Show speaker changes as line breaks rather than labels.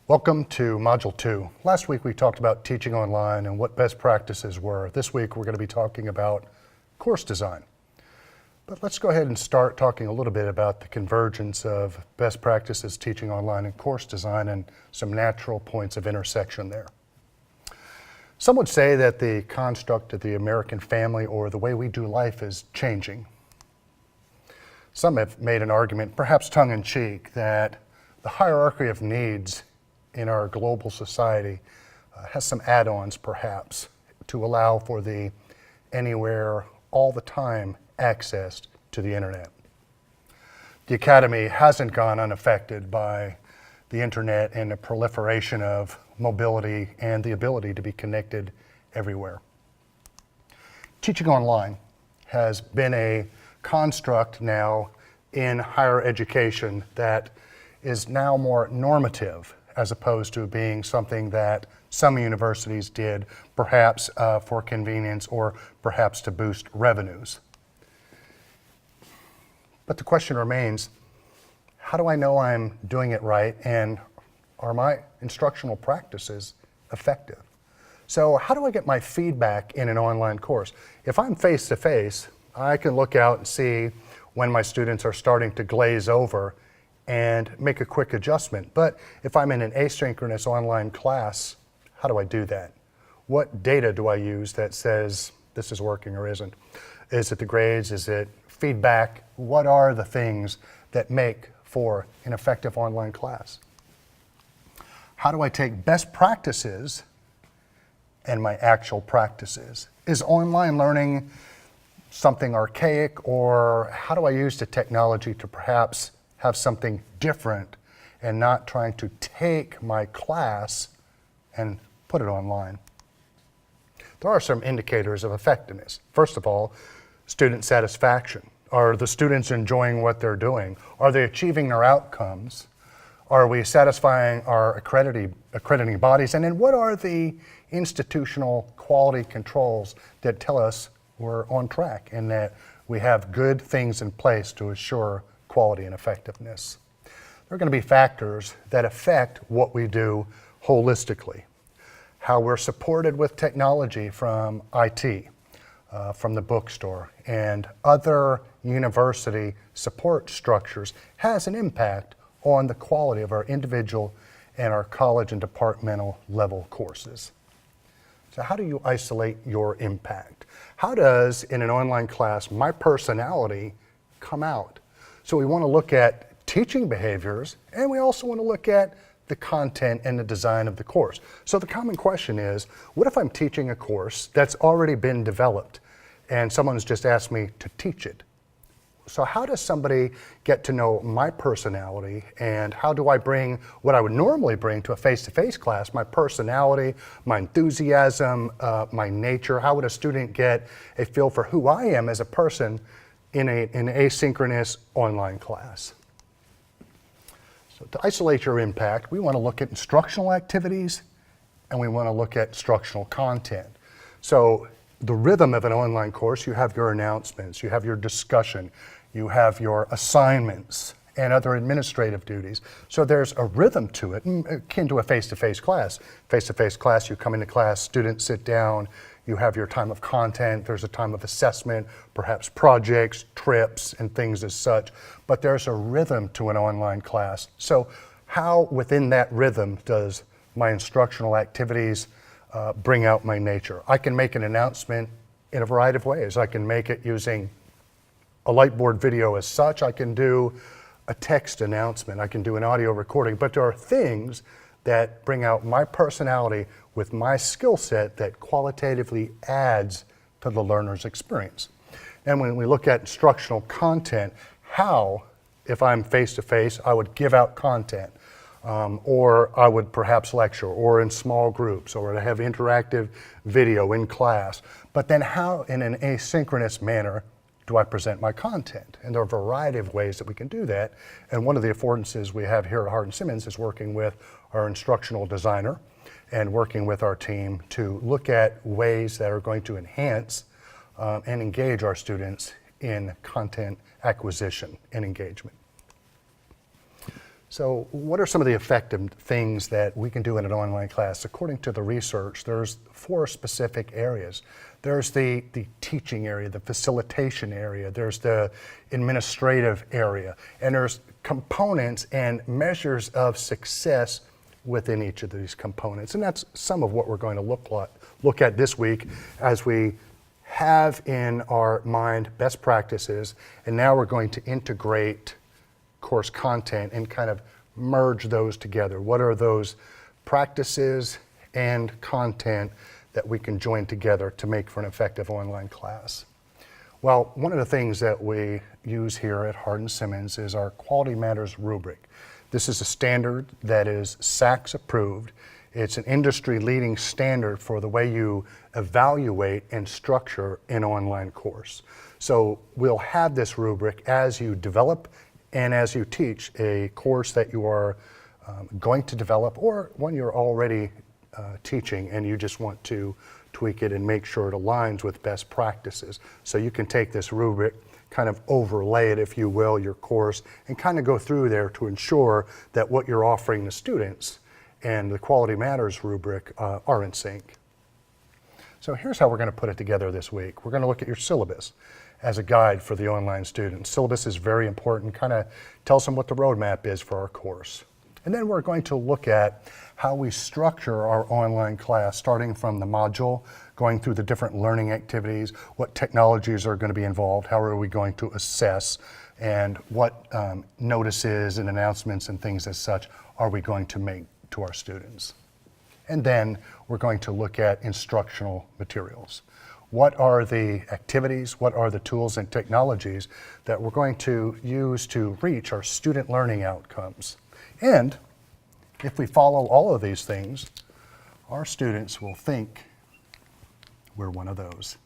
Welcome to Module 2. Last week we talked about teaching online and what best practices were. This week we're going to be talking about course design. But let's go ahead and start talking a little bit about the convergence of best practices teaching online and course design and some natural points of intersection there. Some would say that the construct of the American family or the way we do life is changing. Some have made an argument, perhaps tongue-in-cheek, that the hierarchy of needs in our global society has some add-ons perhaps to allow for the anywhere, all the time access to the internet. The Academy hasn't gone unaffected by the internet and the proliferation of mobility and the ability to be connected everywhere. Teaching online has been a construct now in higher education that is now more normative as opposed to being something that some universities did, perhaps for convenience or perhaps to boost revenues. But the question remains, how do I know I'm doing it right, and are my instructional practices effective? So how do I get my feedback in an online course? If I'm face-to-face, I can look out and see when my students are starting to glaze over and make a quick adjustment. But if I'm in an asynchronous online class, how do I do that? What data do I use that says this is working or isn't? Is it the grades? Is it feedback? What are the things that make for an effective online class? How do I take best practices and my actual practices? Is online learning something archaic, or how do I use the technology to perhaps have something different and not trying to take my class and put it online? There are some indicators of effectiveness. First of all, student satisfaction. Are the students enjoying what they're doing? Are they achieving their outcomes? Are we satisfying our accrediting bodies? And then what are the institutional quality controls that tell us we're on track and that we have good things in place to assure quality and effectiveness? There are going to be factors that affect what we do holistically. How we're supported with technology from IT, from the bookstore, and other university support structures has an impact on the quality of our individual and our college and departmental level courses. So how do you isolate your impact? How does, in an online class, my personality come out? So we want to look at teaching behaviors, and we also want to look at the content and the design of the course. So the common question is, what if I'm teaching a course that's already been developed and someone's just asked me to teach it? So how does somebody get to know my personality, and how do I bring what I would normally bring to a face-to-face class, my personality, my enthusiasm, my nature? How would a student get a feel for who I am as a person in an asynchronous online class? So to isolate your impact, we want to look at instructional activities and we want to look at instructional content. So the rhythm of an online course, you have your announcements, you have your discussion, you have your assignments and other administrative duties. So there's a rhythm to it, akin to a face-to-face class. Face-to-face class, you come into class, students sit down, you have your time of content, there's a time of assessment, perhaps projects, trips, and things as such. But there's a rhythm to an online class. So how within that rhythm does my instructional activities bring out my nature? I can make an announcement in a variety of ways. I can make it using a Lightboard video as such. I can do a text announcement. I can do an audio recording. But there are things that bring out my personality with my skill set that qualitatively adds to the learner's experience. And when we look at instructional content, how, if I'm face-to-face, I would give out content. Or I would perhaps lecture, or in small groups, or to have interactive video in class. But then how, in an asynchronous manner, do I present my content? And there are a variety of ways that we can do that. And one of the affordances we have here at Hardin-Simmons is working with our instructional designer and working with our team to look at ways that are going to enhance and engage our students in content acquisition and engagement. So what are some of the effective things that we can do in an online class? According to the research, there's 4 specific areas. There's the teaching area, the facilitation area, there's the administrative area, and there's components and measures of success within each of these components. And that's some of what we're going to look at this week as we have in our mind best practices, and now we're going to integrate course content and kind of merge those together. What are those practices and content that we can join together to make for an effective online class? Well, one of the things that we use here at Hardin-Simmons is our Quality Matters rubric. This is a standard that is SACS approved. It's an industry-leading standard for the way you evaluate and structure an online course. So we'll have this rubric as you develop and as you teach a course that you are going to develop, or one you're already teaching and you just want to tweak it and make sure it aligns with best practices. So you can take this rubric, kind of overlay it, if you will, your course, and kind of go through there to ensure that what you're offering the students and the Quality Matters rubric are in sync. So here's how we're going to put it together this week. We're going to look at your syllabus as a guide for the online student. Syllabus is very important, kind of tells them what the roadmap is for our course. And then we're going to look at how we structure our online class, starting from the module, going through the different learning activities, what technologies are going to be involved, how are we going to assess, and what notices and announcements and things as such are we going to make to our students. And then we're going to look at instructional materials. What are the activities, what are the tools and technologies that we're going to use to reach our student learning outcomes? And if we follow all of these things, our students will think we're one of those.